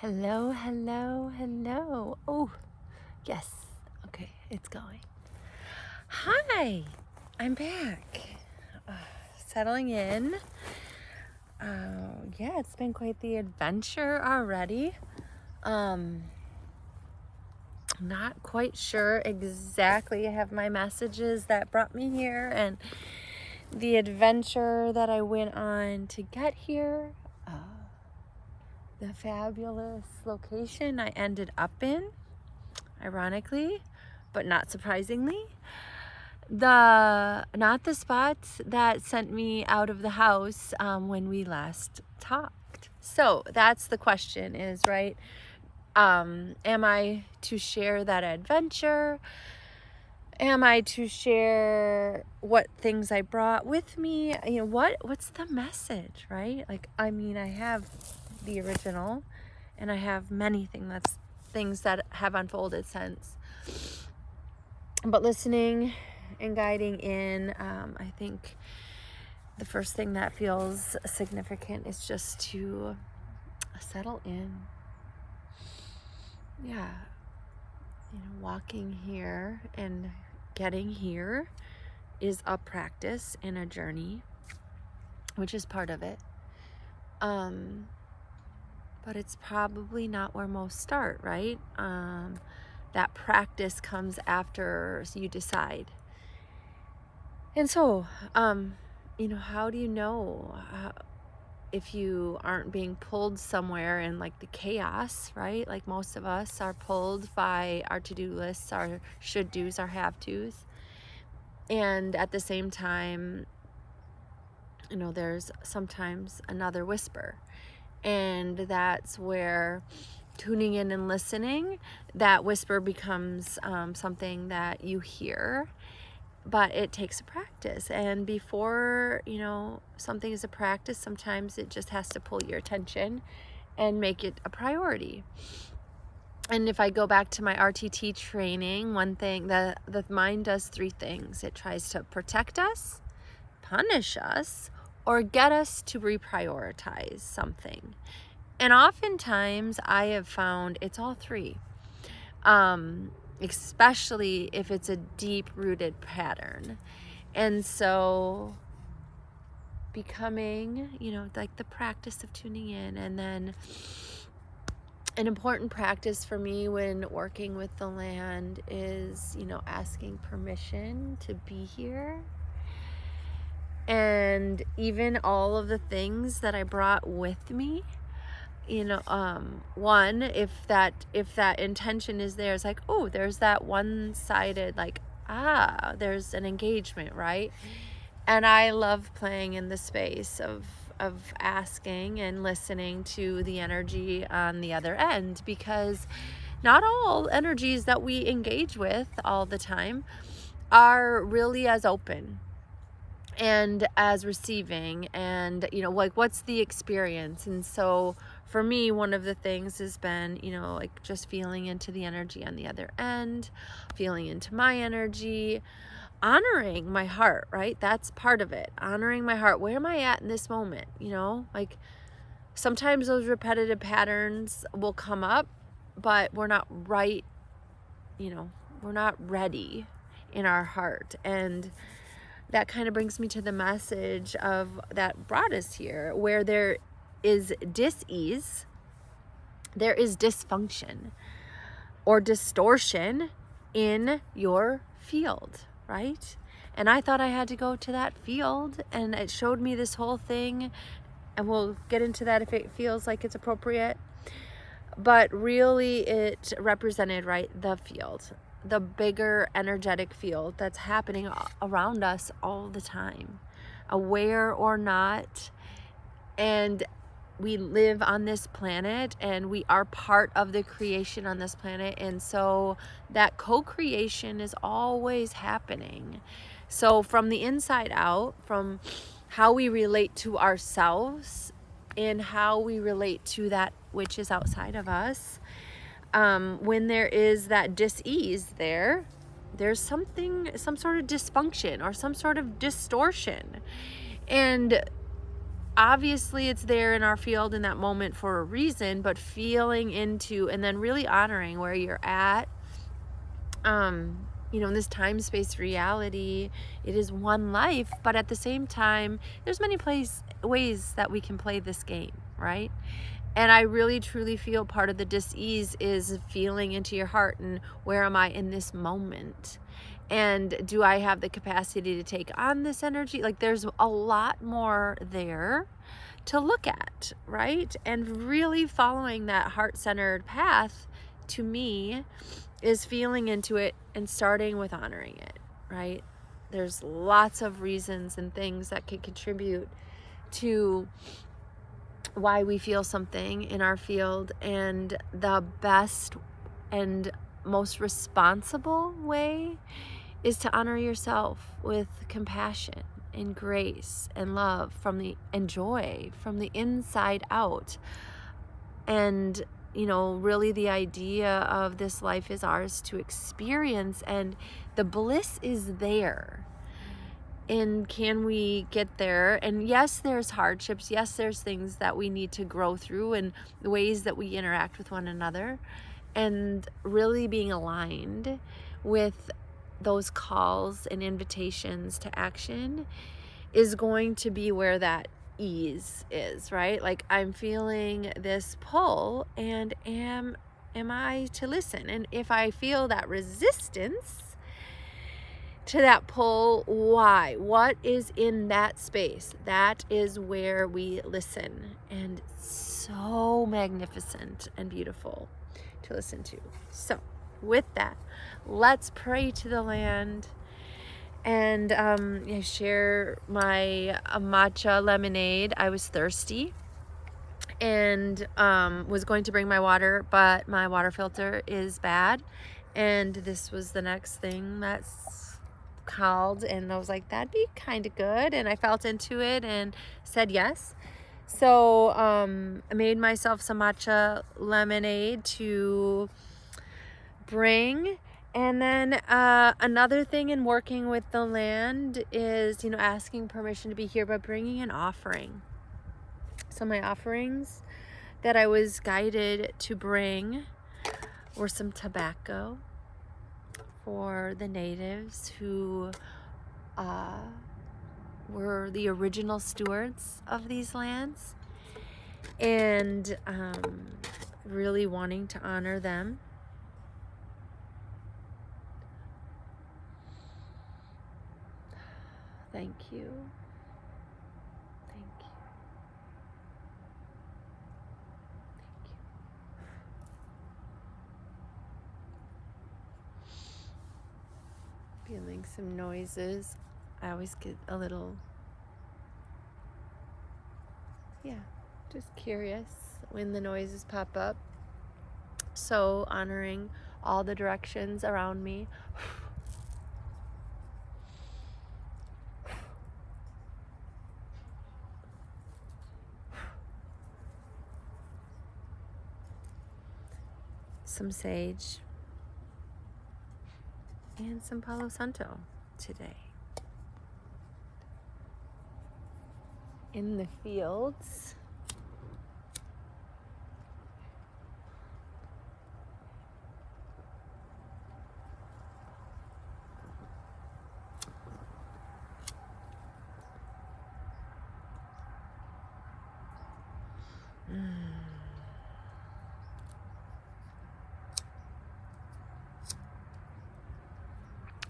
Hello, hello, hello. Oh, yes. Okay, it's going. Hi, I'm back. Settling in. Yeah, it's been quite the adventure already. Not quite sure exactly. I have my messages that brought me here and the adventure that I went on to get here. The fabulous location I ended up in, ironically, but not surprisingly. Not the spot that sent me out of the house when we last talked. So that's the question is, right? Am I to share that adventure? Am I to share what things I brought with me? What's the message, right? I have the original and I have many things that have unfolded since. But listening and guiding in, I think the first thing that feels significant is just to settle in. Yeah. Walking here and getting here is a practice and a journey, which is part of it. But it's probably not where most start, right? That practice comes after you decide. And so, how do you know if you aren't being pulled somewhere in like the chaos, right? Like most of us are pulled by our to-do lists, our should-dos, our have-tos. And at the same time, there's sometimes another whisper. And that's where tuning in and listening, that whisper becomes something that you hear. But it takes a practice, and before something is a practice, sometimes it just has to pull your attention and make it a priority. And if I go back to my RTT training, one thing, the mind does three things. It tries to protect us, punish us, or get us to reprioritize something. And oftentimes I have found it's all three. Especially if it's a deep-rooted pattern. And so becoming, like the practice of tuning in, and then an important practice for me when working with the land is, asking permission to be here. And even all of the things that I brought with me, one, if that intention is there, it's like, oh, there's that one-sided, like, there's an engagement, right? And I love playing in the space of asking and listening to the energy on the other end, because not all energies that we engage with all the time are really as open and as receiving, and what's the experience. And so for me, one of the things has been just feeling into the energy on the other end, feeling into my energy, honoring my heart, right? That's part of it. Honoring my heart. Where am I at in this moment? Sometimes those repetitive patterns will come up, but we're not right, we're not ready in our heart. And that kind of brings me to the message of that brought us here. Where there is dis-ease, there is dysfunction or distortion in your field, right? And I thought I had to go to that field, and it showed me this whole thing, and we'll get into that if it feels like it's appropriate. But really it represented, right, the field, the bigger energetic field that's happening around us all the time, aware or not. And we live on this planet, and we are part of the creation on this planet. And so that co-creation is always happening. So from the inside out, from how we relate to ourselves and how we relate to that which is outside of us, when there is that dis-ease there's some sort of dysfunction or some sort of distortion. And obviously it's there in our field in that moment for a reason, but feeling into and then really honoring where you're at. In this time-space reality, it is one life, but at the same time, there's many ways that we can play this game, right? And I really truly feel part of the dis-ease is feeling into your heart and where am I in this moment? And do I have the capacity to take on this energy? Like, there's a lot more there to look at, right? And really following that heart-centered path, to me, is feeling into it and starting with honoring it, right? There's lots of reasons and things that can contribute to why we feel something in our field, and the best and most responsible way is to honor yourself with compassion and grace and love and joy from the inside out. And really the idea of this life is ours to experience, and the bliss is there. And can we get there? And yes, there's hardships. Yes, there's things that we need to grow through, and the ways that we interact with one another, and really being aligned with those calls and invitations to action is going to be where that ease is, right? Like, I'm feeling this pull, and am I to listen? And if I feel that resistance to that pull, why? What is in that space? That is where we listen, and it's so magnificent and beautiful to listen to. So with that, let's pray to the land. And I share my matcha lemonade. I was thirsty and was going to bring my water, but my water filter is bad. And this was the next thing that's called, and I was like, that'd be kind of good. And I felt into it and said yes. So I made myself some matcha lemonade to bring. And then another thing in working with the land is, asking permission to be here by bringing an offering. So my offerings that I was guided to bring were some tobacco for the natives who were the original stewards of these lands, and really wanting to honor them. Thank you. Thank you. Thank you. Feeling some noises. I always get a little, just curious when the noises pop up. So honoring all the directions around me. Some sage and some Palo Santo today. In the fields,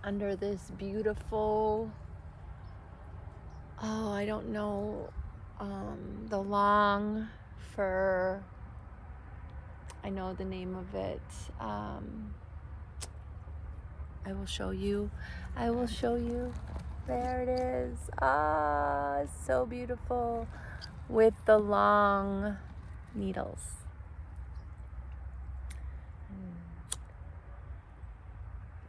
under this beautiful, I don't know, the long fir, I know the name of it. I will show you. There it is. It's so beautiful with the long needles.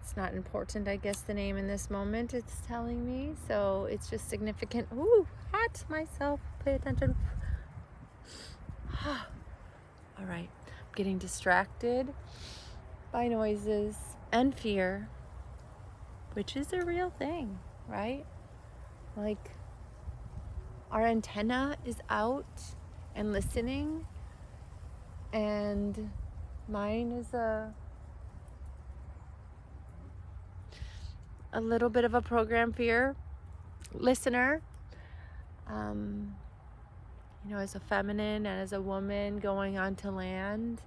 It's not important, I guess, the name in this moment it's telling me, so it's just significant. Ooh, hot myself. Pay attention. All right, I'm getting distracted by noises and fear, which is a real thing, right? Like, our antenna is out and listening, and mine is a little bit of a program fear listener. As a feminine and as a woman going onto land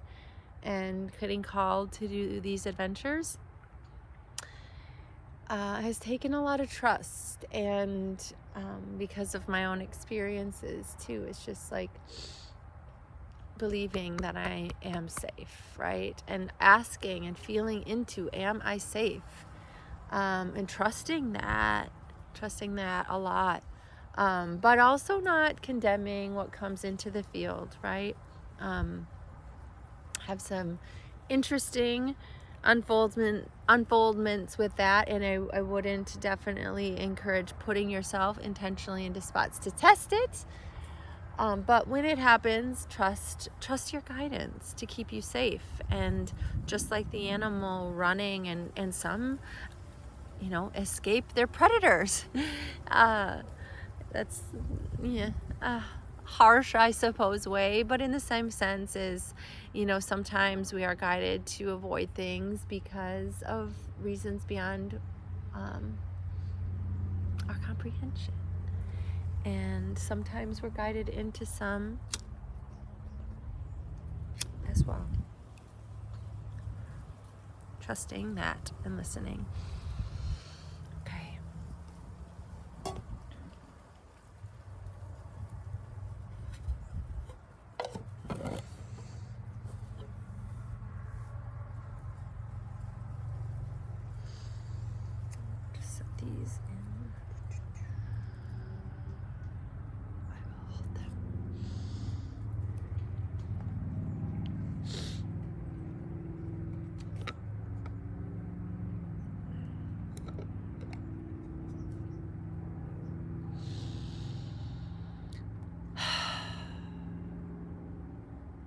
and getting called to do these adventures, has taken a lot of trust, and because of my own experiences too, it's just like believing that I am safe, right? And asking and feeling into, am I safe? And trusting that a lot. But also not condemning what comes into the field, right? Have some interesting unfoldments with that, and I wouldn't definitely encourage putting yourself intentionally into spots to test it. But when it happens, trust your guidance to keep you safe. And just like the animal running, and some, escape their predators. That's harsh, I suppose, way, but in the same sense is, sometimes we are guided to avoid things because of reasons beyond our comprehension. And sometimes we're guided into some as well. Trusting that and listening. Okay. Just set these in. I will hold them.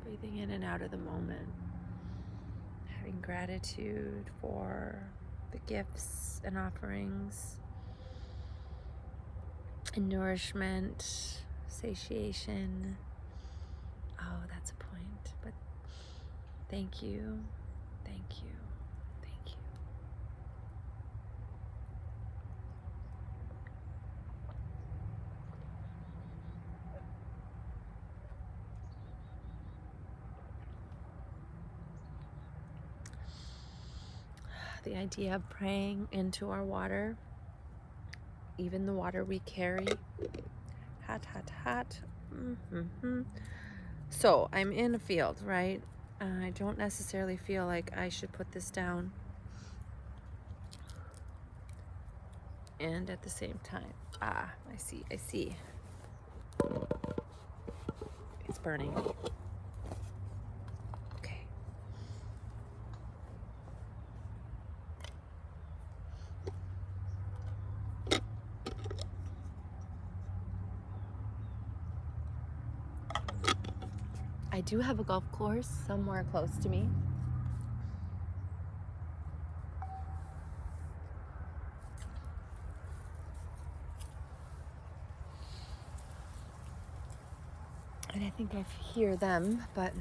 Breathing in and out of the moment. Having gratitude for the gifts and offerings and nourishment, satiation. Oh, that's a point. But thank you, thank you, thank you. The idea of praying into our water, even the water we carry. Hot, hot, hot. Mm-hmm. So I'm in a field, right? I don't necessarily feel like I should put this down. And at the same time, I see. It's burning. Okay. I do have a golf course somewhere close to me. And I think I hear them, but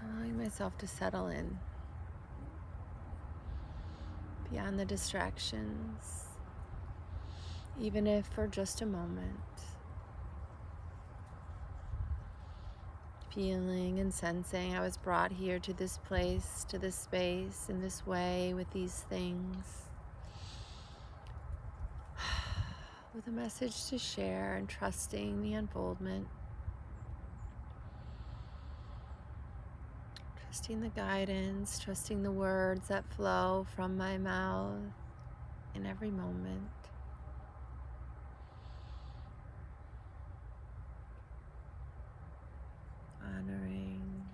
allowing myself to settle in beyond the distractions, even if for just a moment. Feeling and sensing I was brought here to this place, to this space, in this way, with these things, with a message to share, and trusting the unfoldment, trusting the guidance, trusting the words that flow from my mouth in every moment. Honoring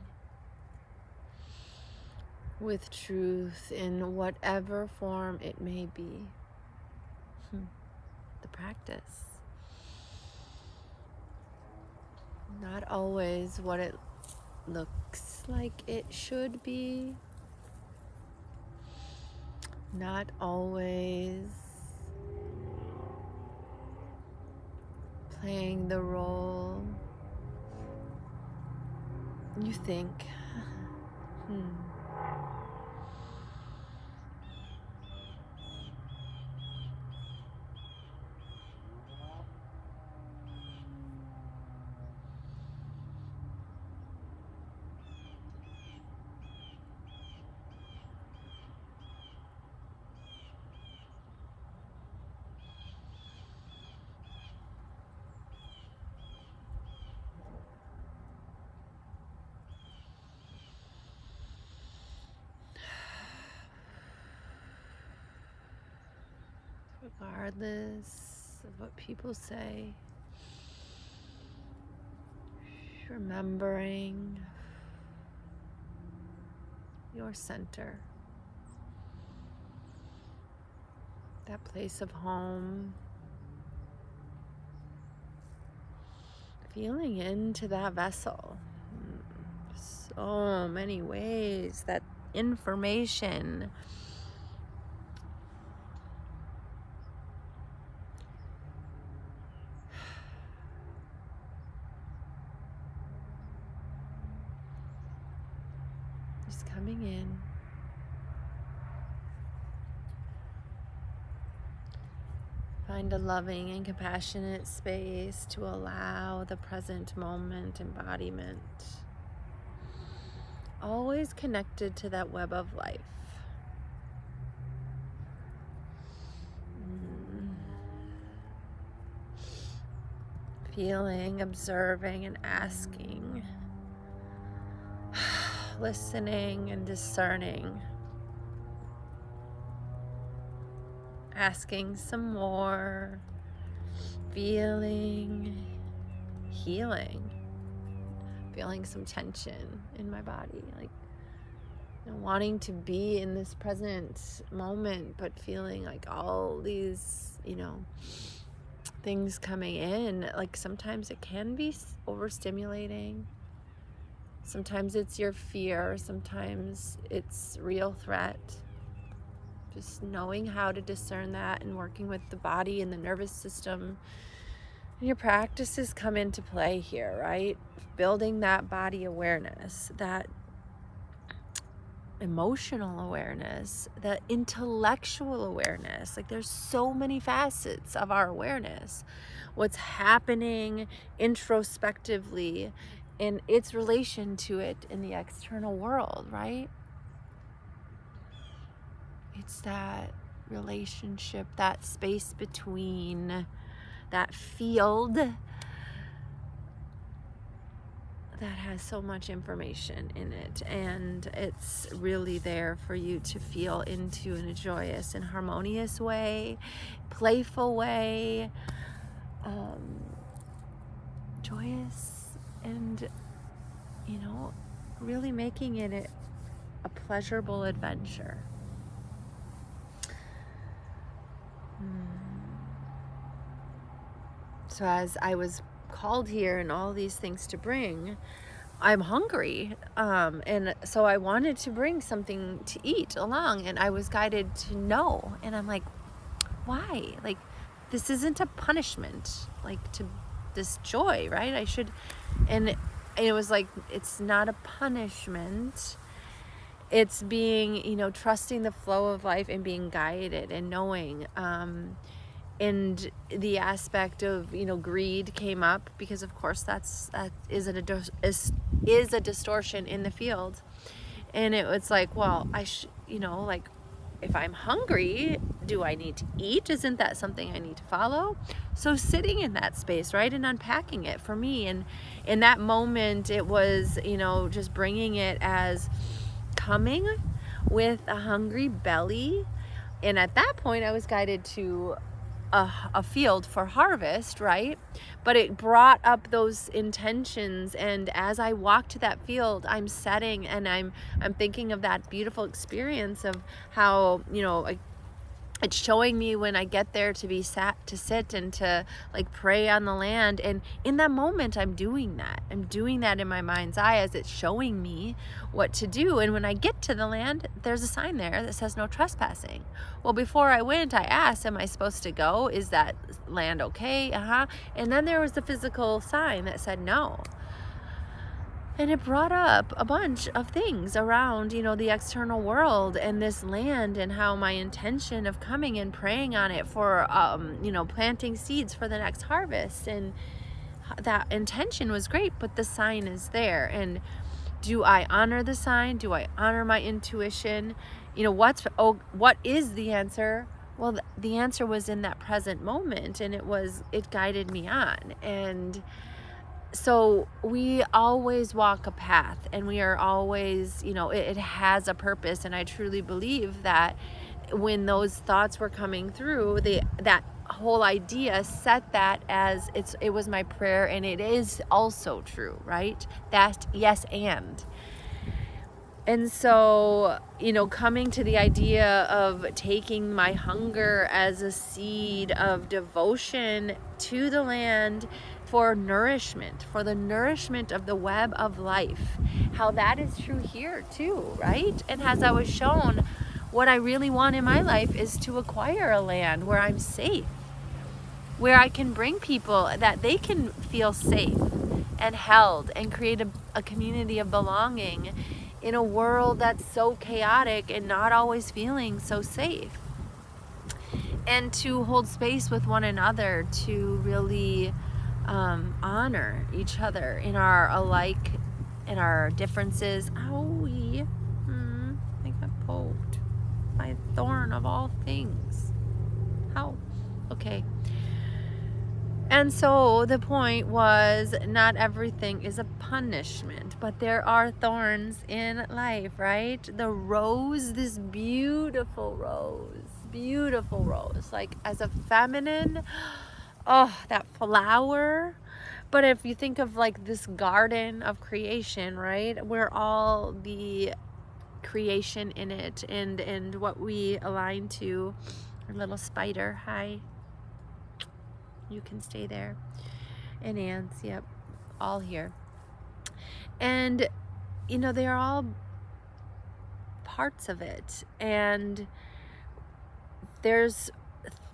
with truth in whatever form it may be. The practice. Not always what it looks like it should be. Not always playing the role you think. Regardless of what people say, remembering your center, that place of home, feeling into that vessel. So many ways that information is coming in. Find a loving and compassionate space to allow the present moment embodiment. Always connected to that web of life. Feeling, observing, and asking. Listening and discerning. Asking some more. Feeling, healing. Feeling some tension in my body, like wanting to be in this present moment, but feeling like all these, things coming in. Like sometimes it can be overstimulating. Sometimes it's your fear. Sometimes it's real threat. Just knowing how to discern that and working with the body and the nervous system. And your practices come into play here, right? Building that body awareness, that emotional awareness, that intellectual awareness. Like there's so many facets of our awareness. What's happening introspectively in its relation to it in the external world, right? It's that relationship, that space between, that field that has so much information in it, and it's really there for you to feel into in a joyous and harmonious way, playful way, joyous, and really making it a pleasurable adventure. So as I was called here and all these things to bring, I'm hungry, and so I wanted to bring something to eat along, and I was guided to no, and I'm like, why? Like, this isn't a punishment, like, to this joy, right? I should, and it was like, it's not a punishment. It's being, trusting the flow of life and being guided and knowing, and the aspect of greed came up because of course that is a distortion in the field, and it was like, well, I like, if I'm hungry, do I need to eat? Isn't that something I need to follow? So sitting in that space, right, and unpacking it for me, and in that moment it was just bringing it as coming with a hungry belly, and at that point I was guided to a field for harvest, right? But it brought up those intentions, and as I walk to that field, I'm setting, and I'm thinking of that beautiful experience of how it's showing me when I get there to sit and to like pray on the land. And in that moment, I'm doing that in my mind's eye as it's showing me what to do. And when I get to the land, there's a sign there that says no trespassing. Well, before I went, I asked, am I supposed to go? Is that land okay? And then there was the physical sign that said no. And it brought up a bunch of things around, the external world and this land, and how my intention of coming and praying on it for, planting seeds for the next harvest. And that intention was great, but the sign is there. And do I honor the sign? Do I honor my intuition? What is the answer? Well, the answer was in that present moment, and it guided me on. And so we always walk a path, and we are always, it has a purpose. And I truly believe that when those thoughts were coming through, that whole idea set that as it was my prayer, and it is also true, right? That yes, and so, coming to the idea of taking my hunger as a seed of devotion to the land for nourishment, for the nourishment of the web of life, how that is true here too, right? And as I was shown, what I really want in my life is to acquire a land where I'm safe, where I can bring people that they can feel safe and held, and create a community of belonging in a world that's so chaotic and not always feeling so safe. And to hold space with one another, to really honor each other in our alike, in our differences. Owie, I got poked by a thorn of all things. How? Okay. And so the point was, not everything is a punishment, but there are thorns in life, right? The rose, this beautiful rose, like as a feminine, that flower. But if you think of like this garden of creation, right? We're all the creation in it, and what we align to. Our little spider, hi. You can stay there. And ants, yep, all here. And, they're all parts of it. And there's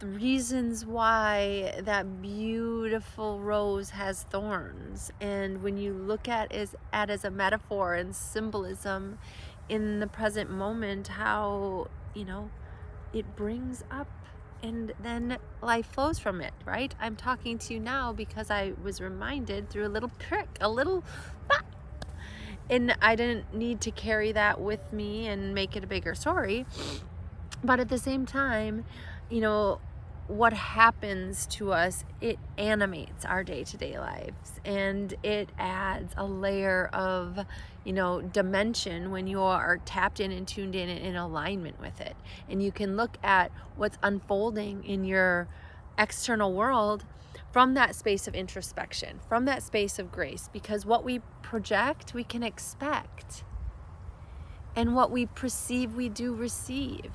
reasons why that beautiful rose has thorns. And when you look at it as a metaphor and symbolism in the present moment, how, it brings up, and then life flows from it, right? I'm talking to you now because I was reminded through a little prick, and I didn't need to carry that with me and make it a bigger story. But at the same time, what happens to us, it animates our day-to-day lives, and it adds a layer of, dimension when you are tapped in and tuned in alignment with it. And you can look at what's unfolding in your external world from that space of introspection, from that space of grace, because what we project, we can expect, and what we perceive, we do receive.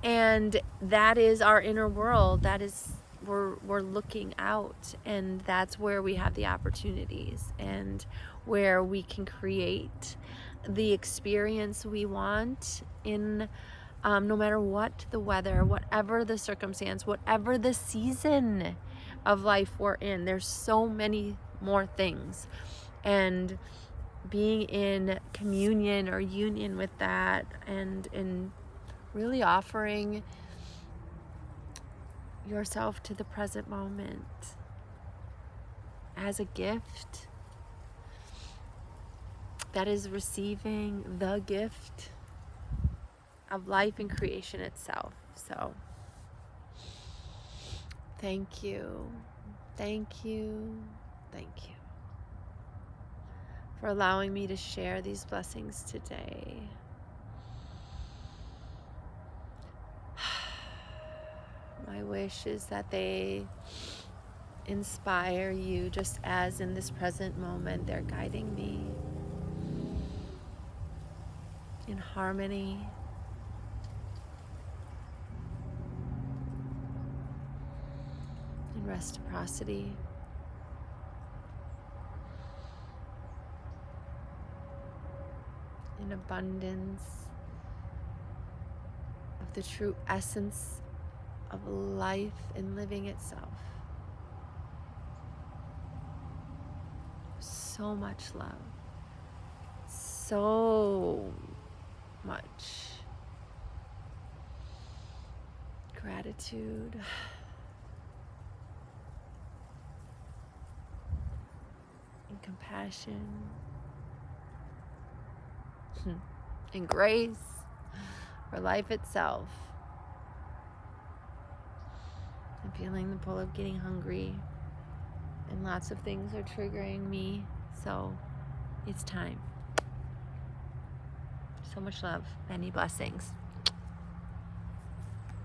And that is our inner world. That is, we're looking out, and that's where we have the opportunities, and where we can create the experience we want in no matter what the weather, whatever the circumstance, whatever the season of life we're in. There's so many more things, and being in communion or union with that, and in really offering yourself to the present moment as a gift, that is receiving the gift of life and creation itself. So thank you for allowing me to share these blessings today. My wish is that they inspire you, just as in this present moment they're guiding me in harmony, reciprocity. In abundance of the true essence of life and living itself. So much love. So much gratitude. And compassion. And grace for life itself. I'm feeling the pull of getting hungry, and lots of things are triggering me, so it's time. So much love, many blessings.